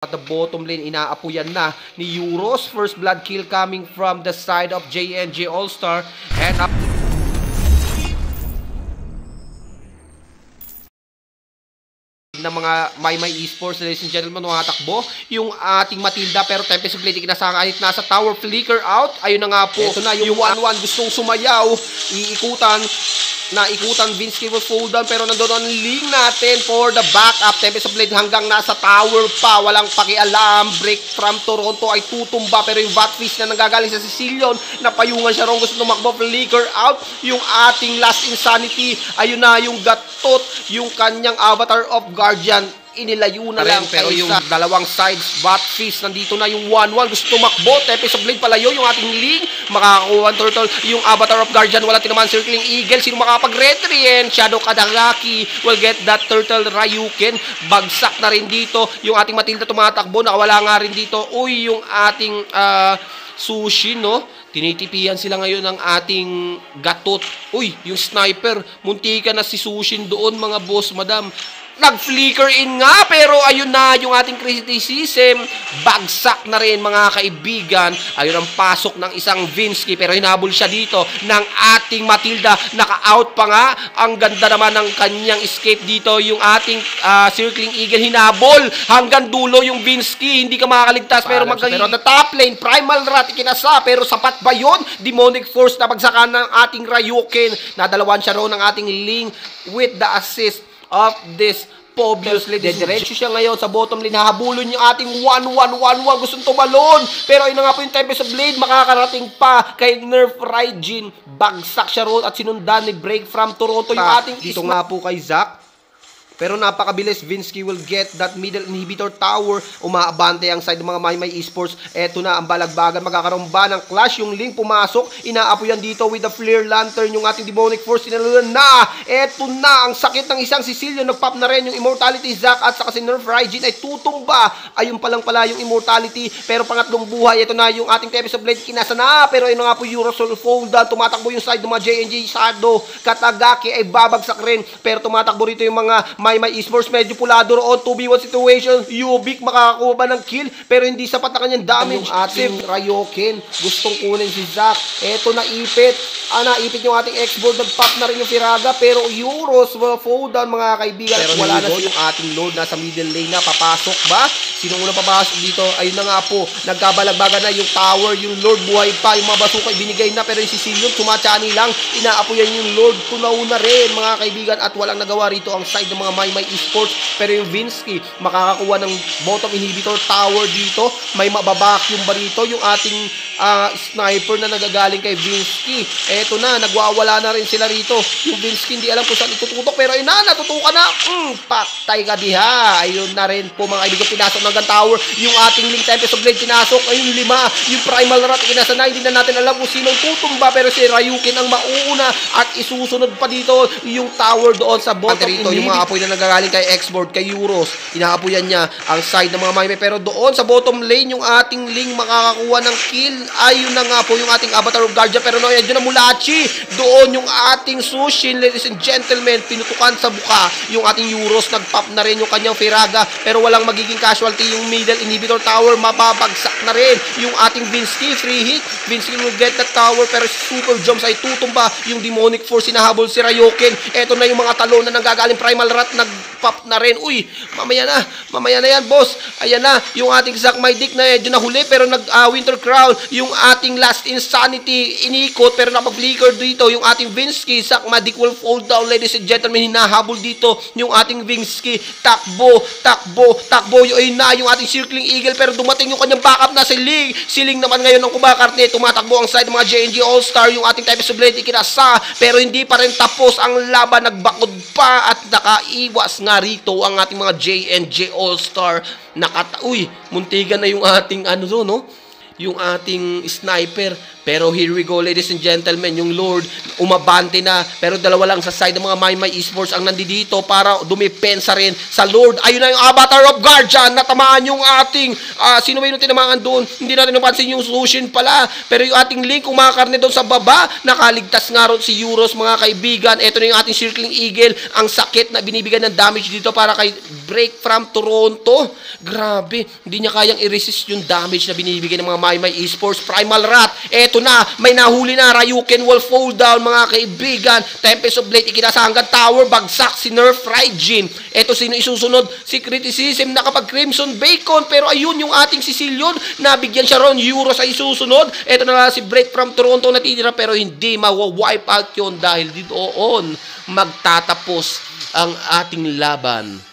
At the bottom lane, inaapuyan na ni Euros. First blood kill coming from the side of JNJ All-Star. And up ng mga Maymay Esports, ladies and gentlemen, mga takbo yung ating Matilda, pero Tempest of Blade kinasangit nasa tower, flicker out. Ayun na nga po, ito na yung 1-1 gustong sumayaw, naikutan, Vinsky will fall down, pero nandoon ang link natin for the backup. Tempest of Blade hanggang nasa tower pa, walang pakialam. Break from Toronto ay tutumba, pero yung Vatfish na nanggagaling sa Sicilian, napayungan siya ron, gusto tumakbo, flicker out. Yung ating Last Insanity, ayun na yung gatot, yung kanyang Avatar of Guardian, inilayo na lang. Pero yung dalawang sides, Vatfish, nandito na yung 1-1, gusto tumakbo. Tempest of Blade palayo, yung ating link, makakakuha ang turtle, yung Avatar of Guardian, wala tinaman, Circling Eagle, sino makapag-retry, and Shadow Kadagaki will get that turtle, Ryuken, bagsak na rin dito, yung ating Matilda tumatakbo, nakawala nga rin dito, uy, yung ating Sushi, no? Tinitipian sila ngayon ng ating gatot. Uy, yung sniper, muntika na si Sushin doon, mga boss, madam. Nag-flicker in nga, pero ayun na yung ating criticism. Bagsak na rin, mga kaibigan. Ayun ang pasok ng isang Vinsky, pero hinabol siya dito ng ating Matilda. Naka-out pa nga. Ang ganda naman ng kanyang escape dito. Yung ating Circling Eagle hinabol hanggang dulo yung Vinsky. Hindi ka makakaligtas, pero pero the top lane, Primal Rat ikinasa, pero sapat ba yun? Demonic Force na pagsakan ng ating Ryuken. Nadalawan siya ron ng ating Ling with the assist of this Pobius. Diretso siya ngayon sa bottom lane. Hahabulon yung ating 1-1-1-1. Gustong tumalon. Pero ayun na nga po yung Tempest of Blade. Makakarating pa kay Nerf Raijin. Bagsak siya ron at sinundan ni Break from Toronto. Yung ating dito nga po kay Zac. Pero napakabilis, Vinsky will get that middle inhibitor tower. Umaabante ang side ng mga Maymay Esports. Eto na ang balagbagan, magkakaroon ba ng clash? Yung Link pumasok, inaapoyan dito with the Flare Lantern. Yung ating Demonic Force, sinalunan na. Eto na, ang sakit ng isang Sicilian. Nagpop na rin yung Immortality Zac at saka si Nerf Raijin ay tutumba. Ayun pa lang pala yung Immortality. Pero pangatlong buhay, eto na yung ating Tempest of Blade, kinasa na. Pero ayun nga po, Eurosol fold down. Tumatakbo yung side ng mga JNJ Shadow. Katagaki ay babagsak rin. Pero tumatakbo rito yung mga Maymay Esports, medyo pulado roon, 2v1 situation. Yubik makakakuha ba ng kill, pero hindi sapat na kanyang damage. Yung ating Ryuken, gustong kunin si Zac. Eto, naipit. Naipit yung ating X-Board, nag-pop na rin yung Firaga, pero Euros will fall down, mga kaibigan. Pero wala na yung ating Lord, nasa middle lane na. Papasok ba? Sino unang papasok dito? Ayun na nga po, nagkabalagbagan na yung tower, yung Lord buhay pa, yung mga basuka binigay na, pero yung Sicilian tumachani lang, inaapoyan yung Lord, tunaw na rin, mga kaibigan, at walang nagawa rito ang side ng mga Maymay Esports. Pero yung Vinsky makakakuha ng bottom inhibitor tower dito. May mababacuum ba rito yung ating sniper na nagagaling kay Vinsky. Eto na, nagwawala na rin sila rito. Yung Vinsky hindi alam kung saan itututok, pero ayun na, natutukan na. Patay ka diha. Ayun na rin po, mga kaibigan, pinasok ng tower. Yung ating Link Tempest of Blade pinasok. Ayun, 5. Yung Primal Rat kinasa na. Hindi na natin alam kung sinong tutumba, pero si Ryuken ang mauna at isusunod pa dito yung tower doon sa bottom inhibitor. Yung mga apoy na nagagaling kay X-Board, kay Euros, inaapoyan niya ang side ng mga Maymay, pero doon sa bottom lane yung ating Ling makakakuha ng kill. Ayun na nga po yung ating Avatar of Guardian, pero no, yan na Mulachi. Doon yung ating Sushin, ladies and gentlemen, pinutukan sa buka yung ating Euros. Nagpop na rin yung kanyang Firaga, pero walang magiging casualty. Yung middle inhibitor tower, mababagsak na rin yung ating Vinsky. Free hit, Vinsky will get that tower, pero super jumps ay tutumba. Yung Demonic Force, sinahabol si Ryuken. Eto na yung mga talon na nanggagaling Primal Rat, nagpop na rin. Uy, mamaya na yan, boss. Ayan na, yung ating Zac Mydic na medyo nahuli, pero Winter Crown. Yung ating Last Insanity, inikot, pero napag-flicker dito. Yung ating Vinsky, Zac Mydic will fall down, ladies and gentlemen. Hinahabol dito yung ating Vinsky. Takbo. Ayun na, yung ating Circling Eagle, pero dumating yung kanyang backup na si Ling. Si Ling naman ngayon ng kumakarte. Tumatakbo ang side ng mga JNJ All-Star. Yung ating Tempest of Blade ikinasa, pero hindi pa rin tapos ang laban. Nagbakod pa at nakaiwas nga rito ang ating mga JNJ All-Star. Uy, muntigan na yung ating no? Yung ating sniper. Pero here we go, ladies and gentlemen, yung Lord umabante na, pero dalawa lang sa side ng mga Maymay Esports ang nandito para dumipensa rin sa Lord. Ayun na yung Avatar of Guardian, natamaan yung ating, sino ba yung tinamaan doon? Hindi natin napansin yung Sushin pala, pero yung ating Link, kumakarne doon sa baba, nakaligtas nga ron si Euros, mga kaibigan. Ito na yung ating Circling Eagle, ang sakit na binibigyan ng damage dito para kay Break from Toronto. Grabe, hindi niya kayang i-resist yung damage na binibigyan ng mga Maymay Esports. Primal Rat, eto na, may nahuli na, Ryuken will fall down, mga kaibigan. Tempest of Blade, ikinasa hanggang tower, bagsak si Nerf Raijin. Eto sino isusunod? Si Criticism na kapag Crimson Bacon, pero ayun yung ating Sicilian, nabigyan siya ron, Euros ay susunod. Eto na lang si Break from Toronto natitira, pero hindi mawa-wipe out yun dahil dito on magtatapos ang ating laban.